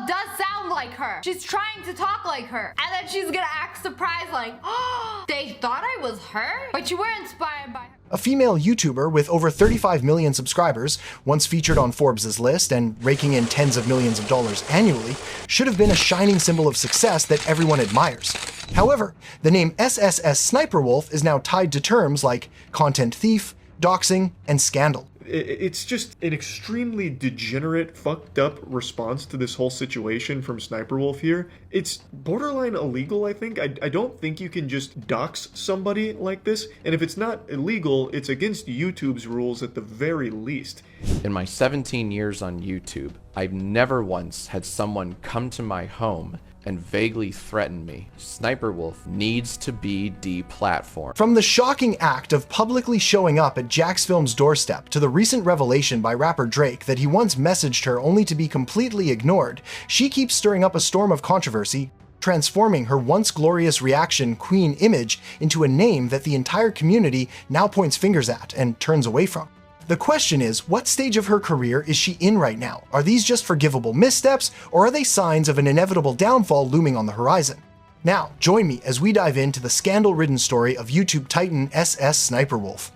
does sound like her. She's trying to talk like her. And then she's gonna act surprised like, oh, they thought I was her? But you were inspired by her. A female YouTuber with over 35 million subscribers, once featured on Forbes' list and raking in tens of millions of dollars annually, should have been a shining symbol of success that everyone admires. However, the name SSSniperWolf is now tied to terms like content thief, doxing, and scandal. It's just an extremely degenerate, fucked up response to this whole situation from SniperWolf here. It's borderline illegal, I think. I don't think you can just dox somebody like this. And if it's not illegal, it's against YouTube's rules at the very least. In my 17 years on YouTube, I've never once had someone come to my home and vaguely threaten me. SniperWolf needs to be deplatformed. From the shocking act of publicly showing up at JacksFilms' doorstep to the recent revelation by rapper Drake that he once messaged her only to be completely ignored, she keeps stirring up a storm of controversy, transforming her once glorious reaction queen image into a name that the entire community now points fingers at and turns away from. The question is, what stage of her career is she in right now? Are these just forgivable missteps, or are they signs of an inevitable downfall looming on the horizon? Now, join me as we dive into the scandal-ridden story of YouTube titan SSSniperWolf.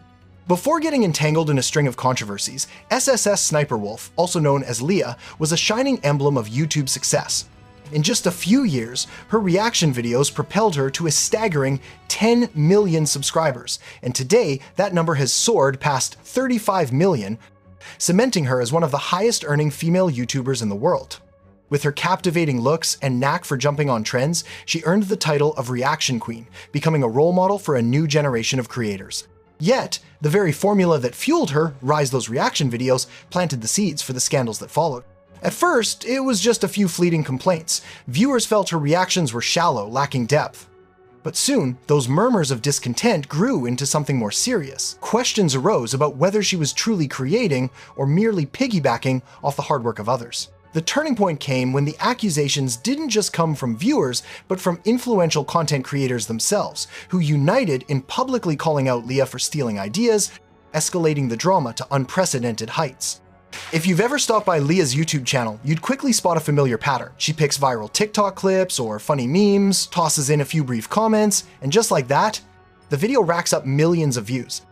Before getting entangled in a string of controversies, SSSniperWolf, also known as Lia, was a shining emblem of YouTube success. In just a few years, her reaction videos propelled her to a staggering 10 million subscribers, and today that number has soared past 35 million, cementing her as one of the highest-earning female YouTubers in the world. With her captivating looks and knack for jumping on trends, she earned the title of Reaction Queen, becoming a role model for a new generation of creators. Yet, the very formula that fueled her rise those reaction videos planted the seeds for the scandals that followed. At first, it was just a few fleeting complaints. Viewers felt her reactions were shallow, lacking depth. But soon, those murmurs of discontent grew into something more serious. Questions arose about whether she was truly creating or merely piggybacking off the hard work of others. The turning point came when the accusations didn't just come from viewers, but from influential content creators themselves, who united in publicly calling out Lia for stealing ideas, escalating the drama to unprecedented heights. If you've ever stopped by Lia's YouTube channel, you'd quickly spot a familiar pattern. She picks viral TikTok clips or funny memes, tosses in a few brief comments, and just like that, the video racks up millions of views.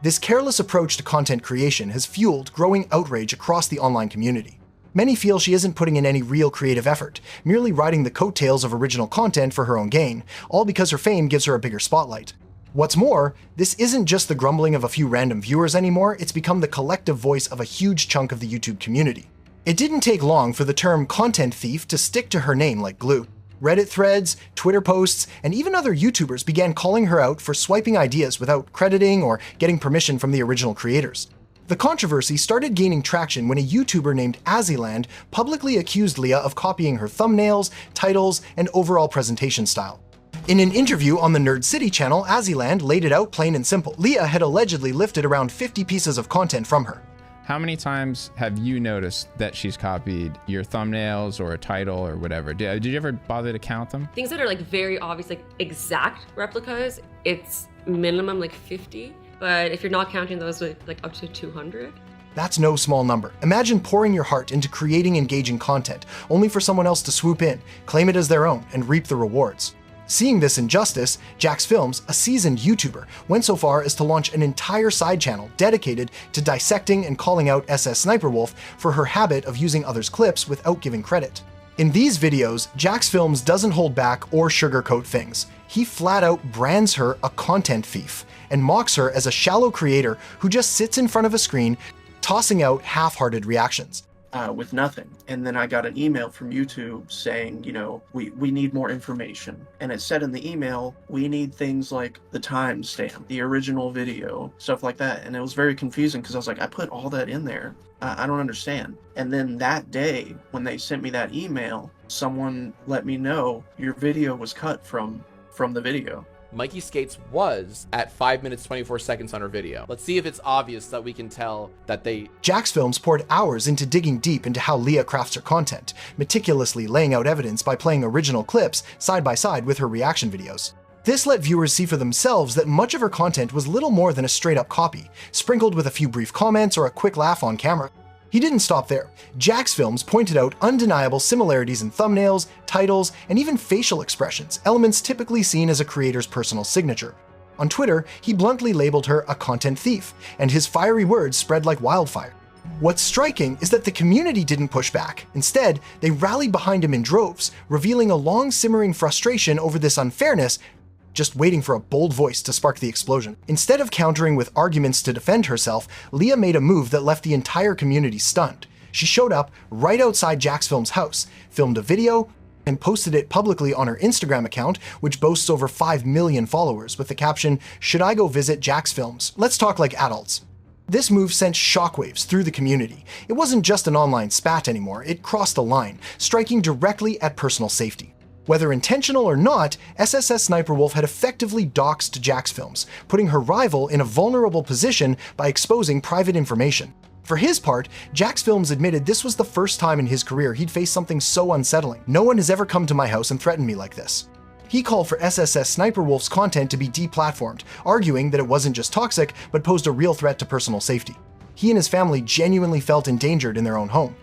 This careless approach to content creation has fueled growing outrage across the online community. Many feel she isn't putting in any real creative effort, merely riding the coattails of original content for her own gain, all because her fame gives her a bigger spotlight. What's more, this isn't just the grumbling of a few random viewers anymore, it's become the collective voice of a huge chunk of the YouTube community. It didn't take long for the term content thief to stick to her name like glue. Reddit threads, Twitter posts, and even other YouTubers began calling her out for swiping ideas without crediting or getting permission from the original creators. The controversy started gaining traction when a YouTuber named Aziland publicly accused Lia of copying her thumbnails, titles, and overall presentation style. In an interview on the Nerd City channel, Aziland laid it out plain and simple. Lia had allegedly lifted around 50 pieces of content from her. How many times have you noticed that she's copied your thumbnails or a title or whatever? Did you ever bother to count them? Things that are like very obvious, like exact replicas, it's minimum like 50. But if you're not counting those, like up to 200. That's no small number. Imagine pouring your heart into creating engaging content, only for someone else to swoop in, claim it as their own, and reap the rewards. Seeing this injustice, JacksFilms, a seasoned YouTuber, went so far as to launch an entire side channel dedicated to dissecting and calling out SSSniperWolf for her habit of using others' clips without giving credit. In these videos, JacksFilms doesn't hold back or sugarcoat things. He flat out brands her a content thief and mocks her as a shallow creator who just sits in front of a screen tossing out half-hearted reactions. With nothing. And then I got an email from YouTube saying, you know, we need more information. And it said in the email, we need things like the timestamp, the original video, stuff like that. And it was very confusing because I was like, I put all that in there. I don't understand. And then that day, when they sent me that email, someone let me know your video was cut from the video. Mikey Skates was at 5 minutes 24 seconds on her video. Let's see if it's obvious that we can tell that they... JacksFilms poured hours into digging deep into how Lia crafts her content, meticulously laying out evidence by playing original clips side by side with her reaction videos. This let viewers see for themselves that much of her content was little more than a straight-up copy, sprinkled with a few brief comments or a quick laugh on camera. He didn't stop there. Jax Films pointed out undeniable similarities in thumbnails, titles, and even facial expressions, elements typically seen as a creator's personal signature. On Twitter, he bluntly labeled her a content thief, and his fiery words spread like wildfire. What's striking is that the community didn't push back. Instead, they rallied behind him in droves, revealing a long simmering frustration over this unfairness, just waiting for a bold voice to spark the explosion. Instead of countering with arguments to defend herself, Lia made a move that left the entire community stunned. She showed up right outside Jax Films' house, filmed a video, and posted it publicly on her Instagram account, which boasts over 5 million followers, with the caption, "Should I go visit Jax Films? Let's talk like adults." This move sent shockwaves through the community. It wasn't just an online spat anymore, it crossed a line, striking directly at personal safety. Whether intentional or not, SSSniperWolf had effectively doxed Jax Films, putting her rival in a vulnerable position by exposing private information. For his part, Jax Films admitted this was the first time in his career he'd faced something so unsettling. "No one has ever come to my house and threatened me like this." He called for SSSniperWolf's content to be deplatformed, arguing that it wasn't just toxic, but posed a real threat to personal safety. He and his family genuinely felt endangered in their own home.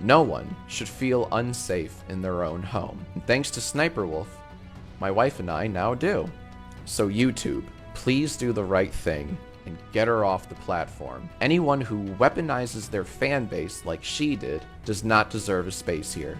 No one should feel unsafe in their own home. And thanks to SniperWolf, my wife and I now do. So YouTube, please do the right thing and get her off the platform. Anyone who weaponizes their fan base like she did does not deserve a space here.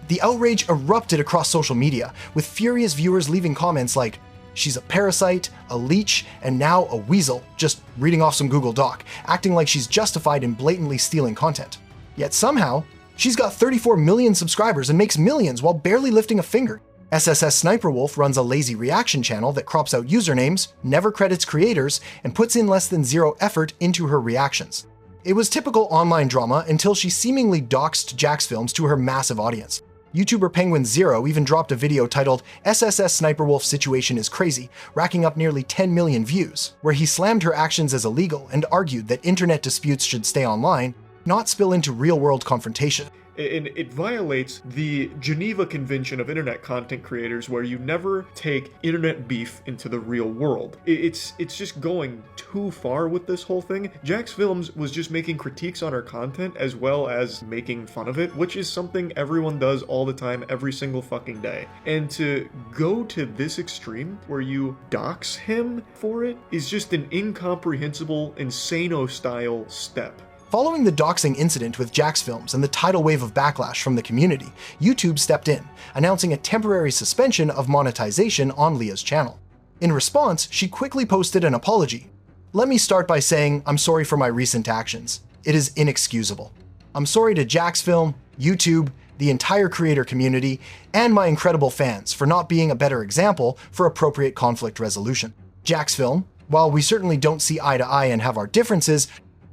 The outrage erupted across social media, with furious viewers leaving comments like, "She's a parasite, a leech, and now a weasel," just reading off some Google Doc, acting like she's justified in blatantly stealing content. Yet somehow, she's got 34 million subscribers and makes millions while barely lifting a finger. SSSniperWolf runs a lazy reaction channel that crops out usernames, never credits creators, and puts in less than zero effort into her reactions. It was typical online drama until she seemingly doxed Jax Films to her massive audience. YouTuber Penguin0 even dropped a video titled "SSSniperWolf Situation is Crazy," racking up nearly 10 million views, where he slammed her actions as illegal and argued that internet disputes should stay online, not spill into real-world confrontation. And it violates the Geneva Convention of Internet Content Creators, where you never take internet beef into the real world. It's just going too far with this whole thing. Jax Films was just making critiques on her content as well as making fun of it, which is something everyone does all the time, every single fucking day. And to go to this extreme where you dox him for it is just an incomprehensible, insano-style step. Following the doxing incident with Jax Films and the tidal wave of backlash from the community, YouTube stepped in, announcing a temporary suspension of monetization on Lia's channel. In response, she quickly posted an apology. "Let me start by saying I'm sorry for my recent actions. It is inexcusable. I'm sorry to Jax Film, YouTube, the entire creator community, and my incredible fans for not being a better example for appropriate conflict resolution. Jax Film, while we certainly don't see eye to eye and have our differences,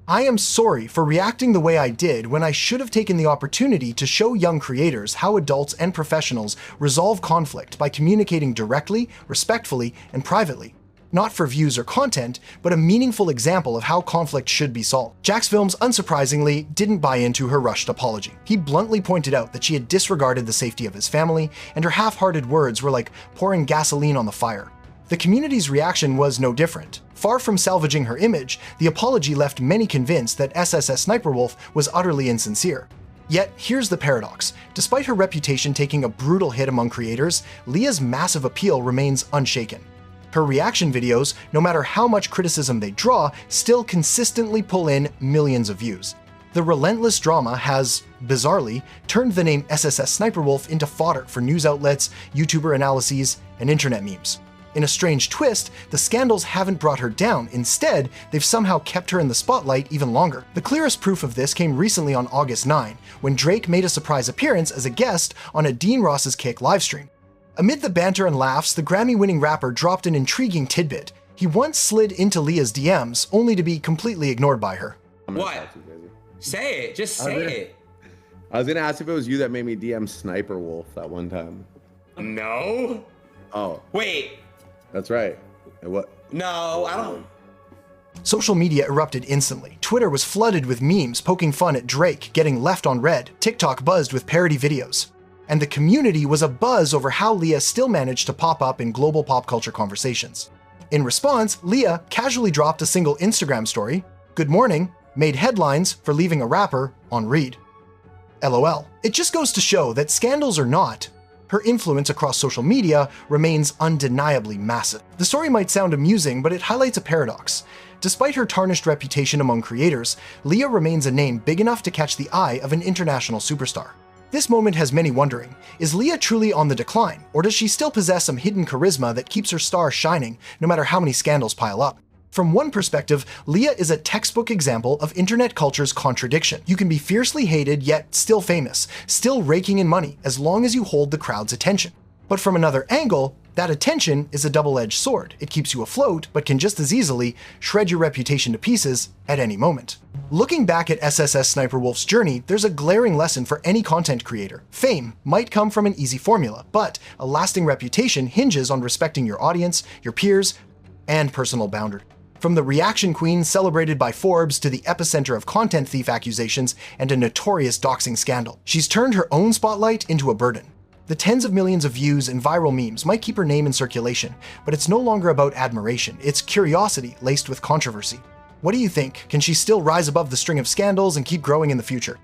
I am sorry for reacting the way I did when I should have taken the opportunity to show young creators how adults and professionals resolve conflict by communicating directly, respectfully, and privately. Not for views or content, but a meaningful example of how conflict should be solved." Jax Films, unsurprisingly, didn't buy into her rushed apology. He bluntly pointed out that she had disregarded the safety of his family, and her half-hearted words were like pouring gasoline on the fire. The community's reaction was no different. Far from salvaging her image, the apology left many convinced that SSSniperWolf was utterly insincere. Yet, here's the paradox. Despite her reputation taking a brutal hit among creators, Lia's massive appeal remains unshaken. Her reaction videos, no matter how much criticism they draw, still consistently pull in millions of views. The relentless drama has, bizarrely, turned the name SSSniperWolf into fodder for news outlets, YouTuber analyses, and internet memes. In a strange twist, the scandals haven't brought her down. Instead, they've somehow kept her in the spotlight even longer. The clearest proof of this came recently on August 9, when Drake made a surprise appearance as a guest on a Dean Ross's Kick livestream. Amid the banter and laughs, the Grammy-winning rapper dropped an intriguing tidbit. He once slid into Lia's DMs, only to be completely ignored by her. What? Say it. Just say it. I was gonna ask if it was you that made me DM SniperWolf that one time. No. Oh. Wait. That's right. What? No, I don't. Social media erupted instantly. Twitter was flooded with memes poking fun at Drake getting left on red. TikTok buzzed with parody videos. And the community was abuzz over how Lia still managed to pop up in global pop culture conversations. In response, Lia casually dropped a single Instagram story, "Good morning," Made headlines for leaving a rapper on read. LOL. It just goes to show that scandals or not, her influence across social media remains undeniably massive. The story might sound amusing, but it highlights a paradox. Despite her tarnished reputation among creators, Lia remains a name big enough to catch the eye of an international superstar. This moment has many wondering, is Lia truly on the decline, or does she still possess some hidden charisma that keeps her star shining no matter how many scandals pile up? From one perspective, Lia is a textbook example of internet culture's contradiction. You can be fiercely hated yet still famous, still raking in money as long as you hold the crowd's attention. But from another angle, that attention is a double-edged sword. It keeps you afloat, but can just as easily shred your reputation to pieces at any moment. Looking back at SSSniperWolf's journey, there's a glaring lesson for any content creator. Fame might come from an easy formula, but a lasting reputation hinges on respecting your audience, your peers, and personal boundaries. From the reaction queen celebrated by Forbes to the epicenter of content thief accusations and a notorious doxing scandal, she's turned her own spotlight into a burden. The tens of millions of views and viral memes might keep her name in circulation, but it's no longer about admiration, it's curiosity laced with controversy. What do you think? Can she still rise above the string of scandals and keep growing in the future?